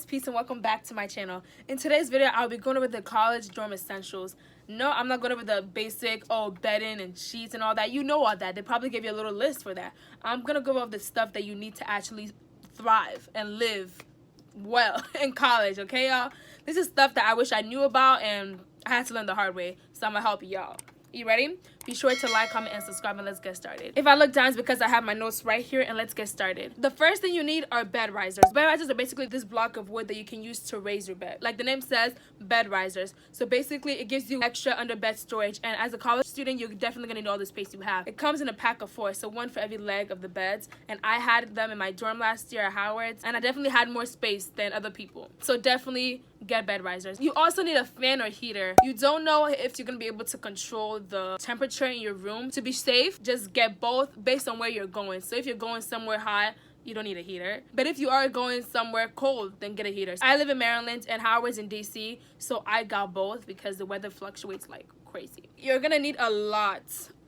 guys, peace and welcome back to my channel. In today's video, I'll be going over the college dorm essentials. No, I'm not going over the basic, bedding and sheets and all that. You know all that. They probably give you a little list for that. I'm going to go over the stuff that you need to actually thrive and live well in college, okay, y'all? This is stuff that I wish I knew about and I had to learn the hard way, so I'm going to help y'all. You ready? Be sure to like, comment, and subscribe, and let's get started. If I look down, it's because I have my notes right here, and let's get started. The first thing you need are bed risers. Bed risers are basically this block of wood that you can use to raise your bed. Like the name says, bed risers. So basically, it gives you extra under bed storage, and as a college student, you're definitely gonna need all the space you have. It comes in a pack of 4, so 1 for every leg of the beds, and I had them in my dorm last year at Howard's, and I definitely had more space than other people. So definitely get bed risers. You also need a fan or heater. You don't know if you're gonna be able to control the temperature in your room. To be safe, just get both based on where you're going. So if you're going somewhere hot, you don't need a heater. But if you are going somewhere cold, then get a heater. I live in Maryland and Howard's in DC, so I got both because the weather fluctuates like crazy. You're gonna need a lot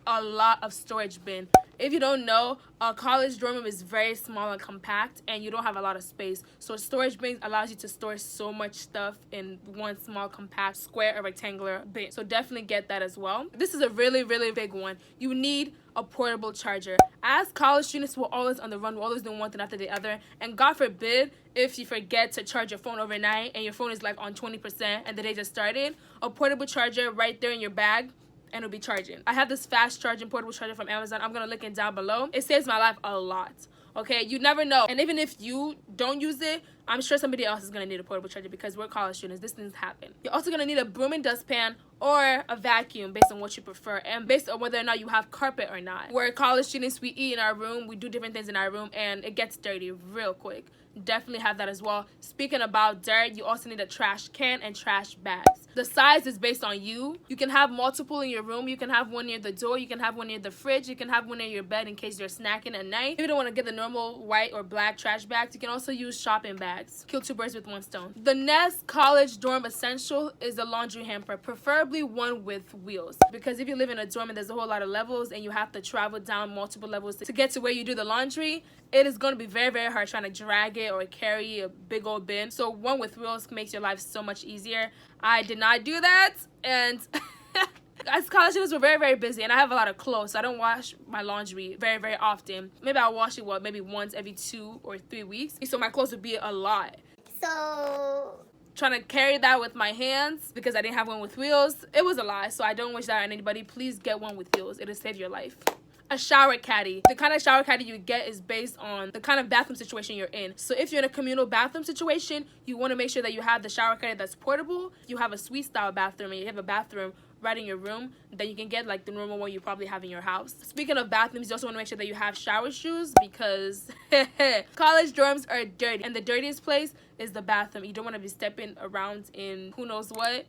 of storage bin. If you don't know, a college dorm room is very small and compact and you don't have a lot of space. So storage bin allows you to store so much stuff in one small compact square or rectangular bin. So definitely get that as well. This is a really big one. You need a portable charger. As college students, we're always on the run. We're always doing one thing after the other. And God forbid if you forget to charge your phone overnight and your phone is like on 20% and the day just started, a portable charger right there in your bag and it'll be charging. I have this fast charging portable charger from Amazon. I'm gonna link it down below. It saves my life a lot. Okay, you never know. And even if you don't use it, I'm sure somebody else is gonna need a portable charger because we're college students. These things happen. You're also gonna need a broom and dustpan or a vacuum based on what you prefer and based on whether or not you have carpet or not. We're college students, we eat in our room, we do different things in our room, and it gets dirty real quick. Definitely have that as well. Speaking about dirt, you also need a trash can and trash bags. The size is based on you. You can have multiple in your room. You can have one near the door. You can have one near the fridge. You can have one near your bed in case you're snacking at night. If you don't want to get the normal white or black trash bags, you can also use shopping bags. Kill 2 birds with 1 stone. The next college dorm essential is the laundry hamper, preferably one with wheels. Because if you live in a dorm and there's a whole lot of levels and you have to travel down multiple levels to get to where you do the laundry, it is going to be very hard trying to drag it or carry a big old bin. So one with wheels makes your life so much easier. I did not do that, and as college students, we're very busy, and I have a lot of clothes, so I don't wash my laundry very often. Maybe I'll wash it maybe once every 2 or 3 weeks, so my clothes would be a lot. So trying to carry that with my hands because I didn't have one with wheels, it was a lot. So I don't wish that on anybody. Please get one with wheels. It'll save your life. A shower caddy. The kind of shower caddy you get is based on the kind of bathroom situation you're in. So if you're in a communal bathroom situation, you want to make sure that you have the shower caddy that's portable. You have a suite style bathroom and you have a bathroom right in your room, then you can get like the normal one you probably have in your house. Speaking of bathrooms, you also want to make sure that you have shower shoes because college dorms are dirty and the dirtiest place is the bathroom. You don't want to be stepping around in who knows what.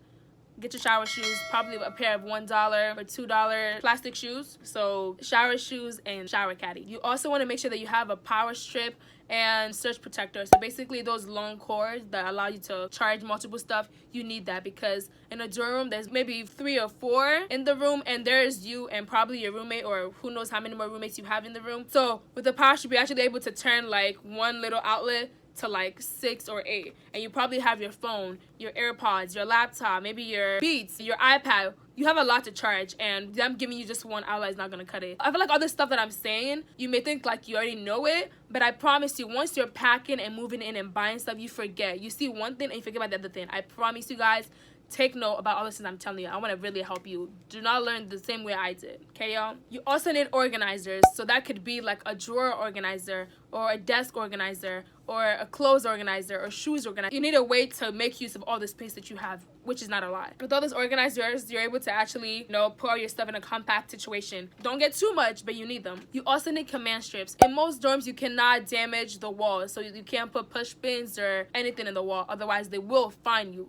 Get your shower shoes, probably a pair of $1 or $2 plastic shoes. So shower shoes and shower caddy. You also want to make sure that you have a power strip and surge protector. So basically those long cords that allow you to charge multiple stuff, you need that because in a dorm room there's maybe 3 or 4 in the room and there's you and probably your roommate or who knows how many more roommates you have in the room. So with the power strip, you're actually able to turn like one little outlet to like 6 or 8, and you probably have your phone, your AirPods, your laptop, maybe your Beats, your iPad. You have a lot to charge, and them giving you just one outlet is not gonna cut it. I feel like all this stuff that I'm saying, you may think like you already know it, but I promise you, once you're packing and moving in and buying stuff, you forget. You see one thing and you forget about the other thing. I promise you guys, take note about all the things I'm telling you. I want to really help you. Do not learn the same way I did, okay, y'all? You also need organizers. So that could be like a drawer organizer or a desk organizer or a clothes organizer or shoes organizer. You need a way to make use of all the space that you have, which is not a lot. With all these organizers, you're able to actually, put all your stuff in a compact situation. Don't get too much, but you need them. You also need command strips. In most dorms, you cannot damage the walls. So you can't put push pins or anything in the wall. Otherwise, they will find you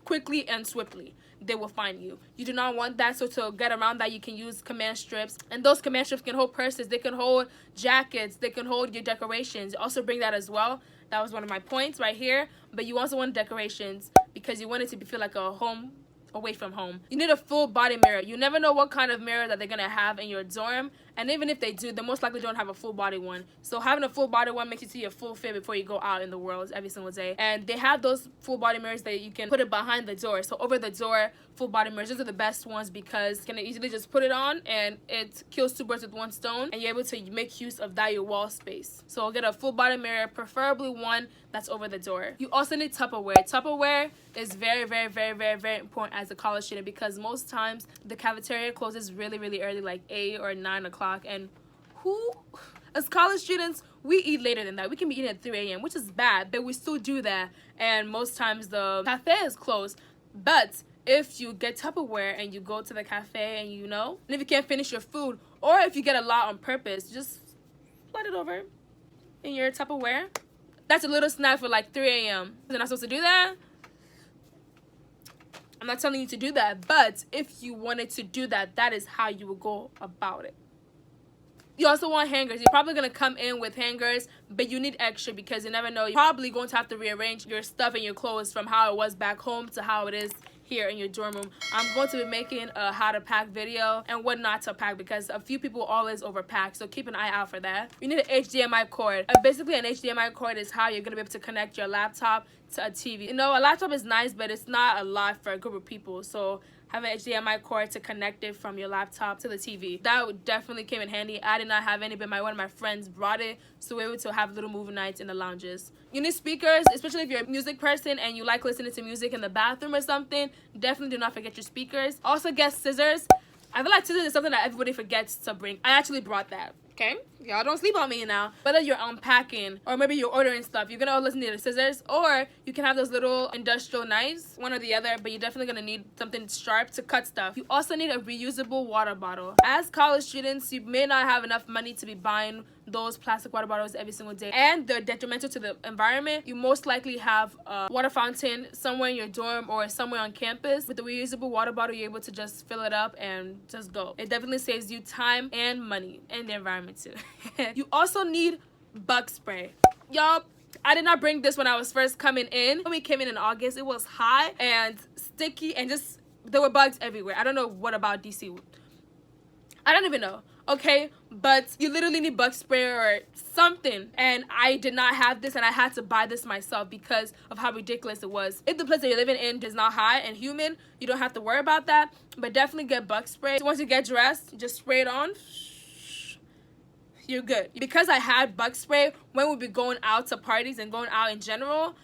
quickly and swiftly. They will find you. You do not want that, so to get around that, you can use command strips. And those command strips can hold purses, they can hold jackets, they can hold your decorations. Also bring that as well. That was one of my points right here. But you also want decorations because you want it to feel like a home away from home. You need a full body mirror. You never know what kind of mirror that they're gonna have in your dorm, And even if they do, they most likely don't have a full body one. So having a full body one makes you see your full fit before you go out in the world every single day. And they have those full body mirrors that you can put it behind the door. So over the door, full body mirrors, those are the best ones because you can easily just put it on and it kills two birds with one stone, and you're able to make use of that your wall space. So I'll get a full body mirror, preferably one that's over the door. You also need Tupperware. Tupperware is very important as a college student because most times the cafeteria closes really early, like 8 or 9 o'clock, and as college students, we eat later than that. We can be eating at 3 a.m., which is bad, but we still do that, and most times the cafe is closed. But if you get Tupperware and you go to the cafe and and if you can't finish your food, or if you get a lot on purpose, just slide it over in your Tupperware. That's a little snack for like 3 a.m. You're not supposed to do that. I'm not telling you to do that, but if you wanted to do that, that is how you would go about it. You also want hangers. You're probably going to come in with hangers, but you need extra because you never know. You're probably going to have to rearrange your stuff and your clothes from how it was back home to how it is here in your dorm room. I'm going to be making a how to pack video and what not to pack because a few people always overpack, so keep an eye out for that. You need an HDMI cord. Basically, an HDMI cord is how you're going to be able to connect your laptop to a TV. A laptop is nice, but it's not a lot for a group of people, so have an HDMI cord to connect it from your laptop to the TV. That definitely came in handy. I did not have any, but one of my friends brought it, so we were able to have little movie nights in the lounges. You need speakers, especially if you're a music person and you like listening to music in the bathroom or something. Definitely do not forget your speakers. Also get scissors. I feel like scissors is something that everybody forgets to bring. I actually brought that. Okay, y'all don't sleep on me now. Whether you're unpacking or maybe you're ordering stuff, you're gonna listen to the scissors, or you can have those little industrial knives, one or the other, but you're definitely gonna need something sharp to cut stuff. You also need a reusable water bottle. As college students, you may not have enough money to be buying those plastic water bottles every single day, and they're detrimental to the environment. You most likely have a water fountain somewhere in your dorm or somewhere on campus. With the reusable water bottle, you're able to just fill it up and just go. It definitely saves you time and money and the environment too. You also need bug spray. Y'all, I did not bring this when I was first coming in. When we came in August, it was hot and sticky and just there were bugs everywhere. I don't know what about DC. I don't even know. Okay, but you literally need bug spray or something, and I did not have this, and I had to buy this myself because of how ridiculous it was. If the place that you're living in is not hot and humid, you don't have to worry about that, but definitely get bug spray. So once you get dressed, you just spray it on. You're good. Because I had bug spray, when we'd be going out to parties and going out in general,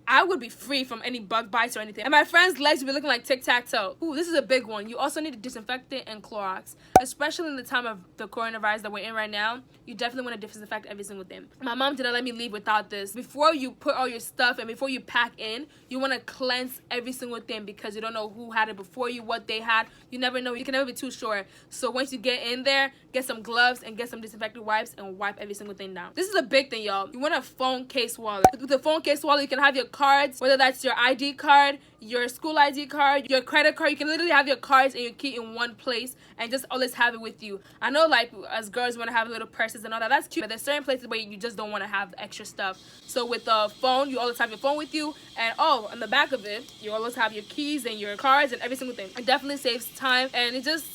I would be free from any bug bites or anything. And my friends' legs would be looking like tic-tac-toe. Ooh, this is a big one. You also need a disinfectant and Clorox. Especially in the time of the coronavirus that we're in right now, you definitely want to disinfect every single thing. My mom did not let me leave without this. Before you put all your stuff and before you pack in, you want to cleanse every single thing because you don't know who had it before you, what they had. You never know. You can never be too sure. So once you get in there, get some gloves and get some disinfectant wipes and wipe every single thing down. This is a big thing, y'all. You want a phone case wallet. With the phone case wallet, you can have your cards, whether that's your ID card, your school ID card, your credit card. You can literally have your cards and your key in one place and just always have it with you. I know, like, as girls want to have little purses and all that. That's cute, but there's certain places where you just don't want to have extra stuff. So with the phone, you always have your phone with you, and on the back of it, you always have your keys and your cards and every single thing. It definitely saves time, and it's just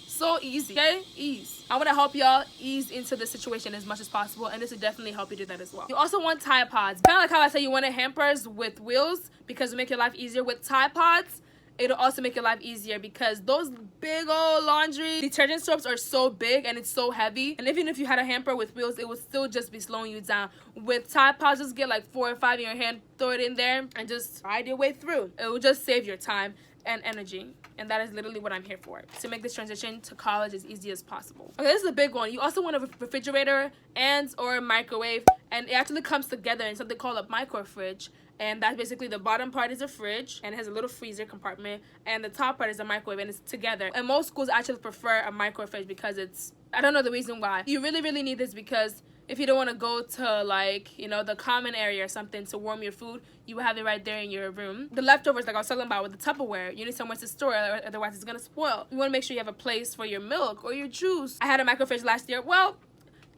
so easy. Okay, ease. I want to help y'all ease into the situation as much as possible, and this will definitely help you do that as well. You also want Tide Pods. Kind of like how I said you wanted hampers with wheels because it'll make your life easier. With Tide Pods, it'll also make your life easier because those big old laundry detergent soaps are so big and it's so heavy, and even if you had a hamper with wheels, it would still just be slowing you down. With Tide Pods, just get like 4 or 5 in your hand, throw it in there, and just ride your way through. It will just save your time and energy, and that is literally what I'm here for, to make this transition to college as easy as possible. Okay, this is a big one. You also want a refrigerator and or a microwave, and it actually comes together in something called a micro fridge. And that's basically the bottom part is a fridge and it has a little freezer compartment, and the top part is a microwave, and it's together. And most schools actually prefer a micro fridge because it's, I don't know the reason why. You really need this because if you don't want to go to, like, you know, the common area or something to warm your food, you will have it right there in your room. The leftovers, like I was talking about with the Tupperware, you need somewhere to store it, otherwise it's gonna spoil. You want to make sure you have a place for your milk or your juice. I had a micro fridge last year. Well,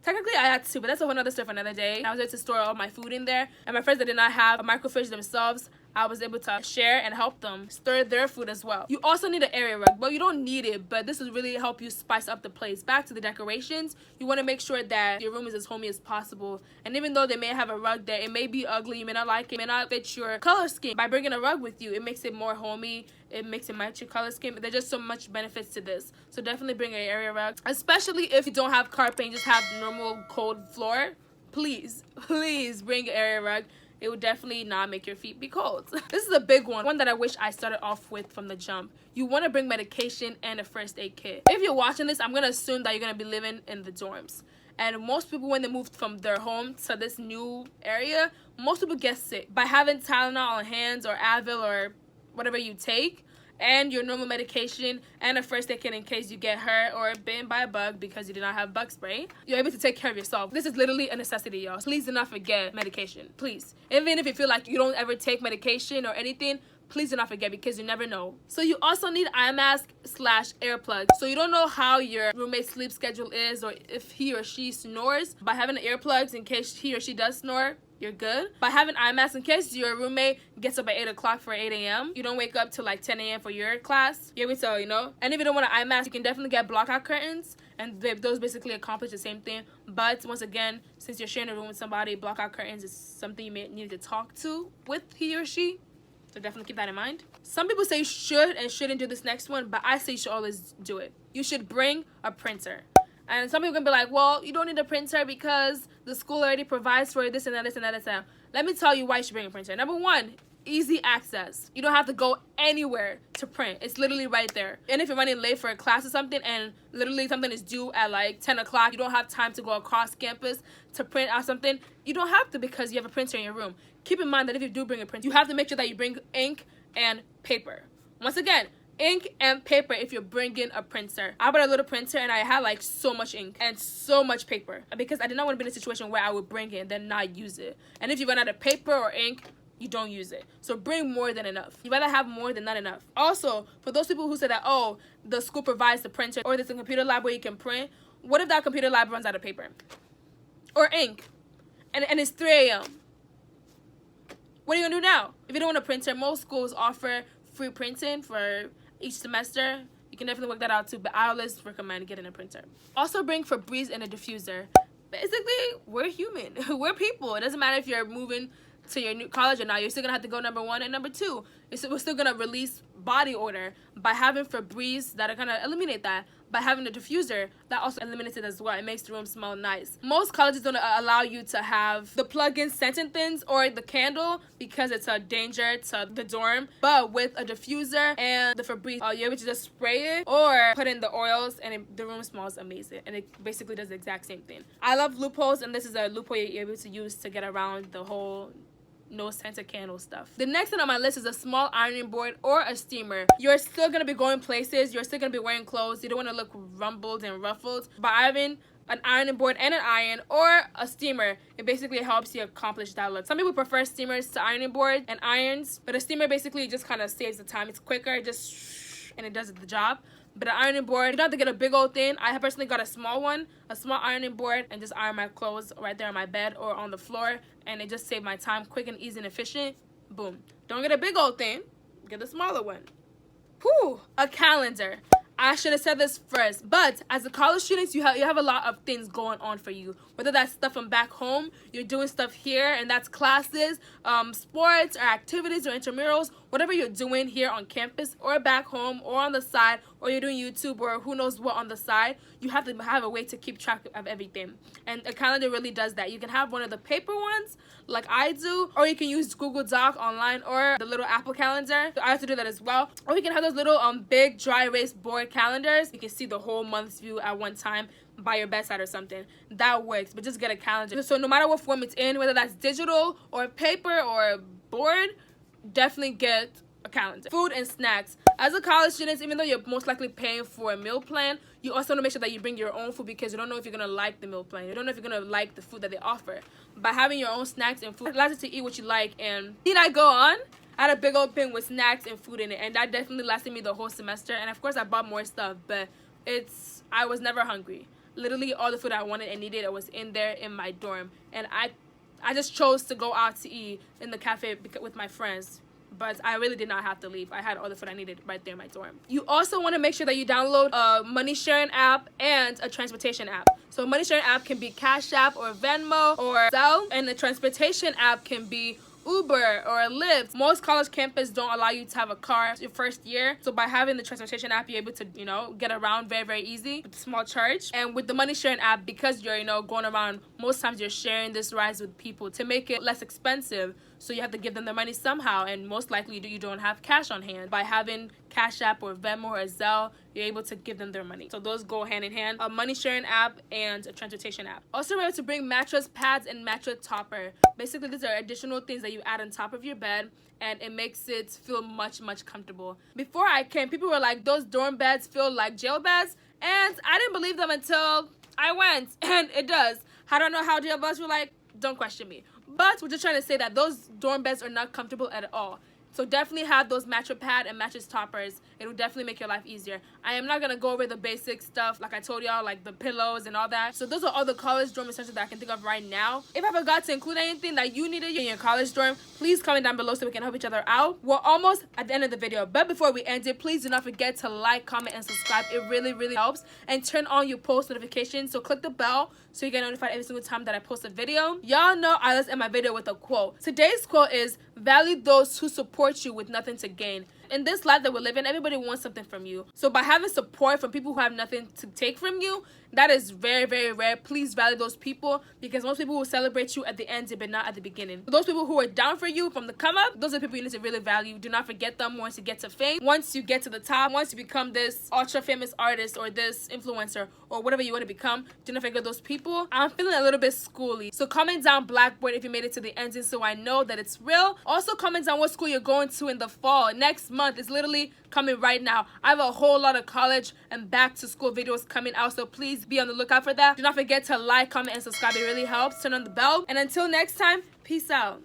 technically I had 2, but that's a whole other story for another day. I was able to store all my food in there, and my friends that did not have a micro fridge themselves, I was able to share and help them stir their food as well. You also need an area rug, but you don't need it, but this will really help you spice up the place. Back to the decorations, you want to make sure that your room is as homey as possible. And even though they may have a rug there, it may be ugly, you may not like it, may not fit your color scheme. By bringing a rug with you, it makes it more homey, it makes it match your color scheme. There's just so much benefits to this. So definitely bring an area rug, especially if you don't have carpet and just have normal cold floor. Please bring an area rug. It would definitely not make your feet be cold. This is a big one that I wish I started off with from the jump. You want to bring medication and a first aid kit. If you're watching this, I'm going to assume that you're going to be living in the dorms. And most people, when they moved from their home to this new area, most people get sick. By having Tylenol on hands or Advil or whatever you take, and your normal medication and a first aid kit in case you get hurt or bitten by a bug because you did not have bug spray, you're able to take care of yourself. This is literally a necessity, y'all. Please do not forget medication. Please. Even if you feel like you don't ever take medication or anything, please do not forget, because you never know. So you also need eye mask / earplugs. So you don't know how your roommate's sleep schedule is or if he or she snores. By having earplugs in case he or she does snore, you're good. By having eye masks in case your roommate gets up at 8 o'clock for 8 a.m. You don't wake up till like 10 a.m. for your class. You're able to, you know. And if you don't want an eye mask, you can definitely get blockout curtains. And those basically accomplish the same thing. But once again, since you're sharing a room with somebody, blockout curtains is something you may need to talk to with he or she. So definitely keep that in mind. Some people say you should and shouldn't do this next one, but I say you should always do it. You should bring a printer. And some people can be like, well, you don't need a printer because the school already provides for this and that, this and that, and that. Let me tell you why you should bring a printer. Number one, easy access. You don't have to go anywhere to print. It's literally right there. And if you're running late for a class or something and literally something is due at like 10 o'clock, you don't have time to go across campus to print out something, you don't have to because you have a printer in your room. Keep in mind that if you do bring a printer, you have to make sure that you bring ink and paper. Once again, ink and paper if you're bringing a printer. I brought a little printer and I had like so much ink and so much paper because I did not want to be in a situation where I would bring it and then not use it. And if you run out of paper or ink, you don't use it. So bring more than enough. You rather have more than not enough. Also, for those people who say that, oh, the school provides the printer or there's a computer lab where you can print, what if that computer lab runs out of paper or ink and it's 3 a.m.? What are you gonna do now? If you don't want a printer, most schools offer free printing for each semester. You can definitely work that out too, but I always recommend getting a printer. Also bring Febreze and a diffuser. Basically, we're human. We're people. It doesn't matter if you're moving to your new college or not. You're still gonna have to go number one and number two. We're still gonna release body odor. By having Febreze, that are gonna eliminate that. By having a diffuser, that also eliminates it as well. It makes the room smell nice. Most colleges don't allow you to have the plug-in scenting things or the candle because it's a danger to the dorm. But with a diffuser and the Febreze, you're able to just spray it or put in the oils and the room smells amazing. And it basically does the exact same thing. I love loopholes, and this is a loophole you're able to use to get around the whole no scented candle stuff. The next thing on my list is a small ironing board or a steamer. You're still gonna be going places, you're still gonna be wearing clothes, you don't want to look rumbled and ruffled. By having an ironing board and an iron or a steamer, it basically helps you accomplish that look. Some people prefer steamers to ironing board and irons, but a steamer basically just kind of saves the time. It's quicker, and it does the job. But an ironing board, you don't have to get a big old thing. I personally got a small ironing board, and just iron my clothes right there on my bed or on the floor, and it just saved my time, quick and easy and efficient. Boom. Don't get a big old thing, get a smaller one. Whew, a calendar. I should have said this first, but as a college student, you have a lot of things going on for you. Whether that's stuff from back home, you're doing stuff here, and that's classes, sports, or activities, or intramurals, whatever you're doing here on campus, or back home, or on the side, or you're doing YouTube, or who knows what on the side, you have to have a way to keep track of everything. And a calendar really does that. You can have one of the paper ones, like I do, or you can use Google Doc online, or the little Apple calendar. I have to do that as well. Or you can have those little big dry erase board calendars. You can see the whole month's view at one time by your bedside or something. That works, but just get a calendar. So no matter what form it's in, whether that's digital or paper or board, definitely get a calendar. Food and snacks. As a college student, even though you're most likely paying for a meal plan, you also want to make sure that you bring your own food because you don't know if you're going to like the meal plan. You don't know if you're going to like the food that they offer. By having your own snacks and food, it allows you to eat what you like. And did I go on? I had a big old bin with snacks and food in it, and that definitely lasted me the whole semester. And of course I bought more stuff, but I was never hungry. Literally all the food I wanted and needed, it was in there in my dorm. And I just chose to go out to eat in the cafe with my friends but I really did not have to leave. I had all the food I needed right there in my dorm. You also want to make sure that you download a money sharing app and a transportation app. So a money sharing app can be Cash App or Venmo or Zelle, and the transportation app can be Uber or Lyft. Most college campus don't allow you to have a car your first year, so by having the transportation app, you're able to, you know, get around very easy with a small charge. And with the money sharing app, because you're, you know, going around, most times you're sharing this rides with people to make it less expensive, so you have to give them the money somehow, and most likely you don't have cash on hand. By having Cash App or Venmo or Zelle, you're able to give them their money. So those go hand in hand, a money sharing app and a transportation app. Also remember to bring mattress pads and mattress topper. Basically, these are additional things that you add on top of your bed, and it makes it feel much comfortable. Before I came, people were like, those dorm beds feel like jail beds, and I didn't believe them until I went, and it does. I don't know how jail beds were like, don't question me. But we're just trying to say that those dorm beds are not comfortable at all. So definitely have those mattress pad and mattress toppers. It will definitely make your life easier. I am not going to go over the basic stuff like I told y'all, like the pillows and all that. So those are all the college dorm essentials that I can think of right now. If I forgot to include anything that you needed in your college dorm, please comment down below so we can help each other out. We're almost at the end of the video, but before we end it, please do not forget to like, comment, and subscribe. It really helps. And turn on your post notifications. So click the bell so you get notified every single time that I post a video. Y'all know I let's end my video with a quote. Today's quote is, value those who support you with nothing to gain. In this life that we live in, everybody wants something from you. So by having support from people who have nothing to take from you, that is very rare. Please value those people, because most people will celebrate you at the end but not at the beginning. Those people who are down for you from the come up, those are the people you need to really value. Do not forget them once you get to fame. Once you get to the top, once you become this ultra famous artist or this influencer or whatever you want to become, do not forget those people. I'm feeling a little bit schooly, so comment down Blackboard if you made it to the ending so I know that it's real. Also comment down what school you're going to in the fall. Next month is literally coming right now. I have a whole lot of college and back to school videos coming out, so please be on the lookout for that. Do not forget to like, comment, and subscribe. It really helps. Turn on the bell, and until next time, peace out.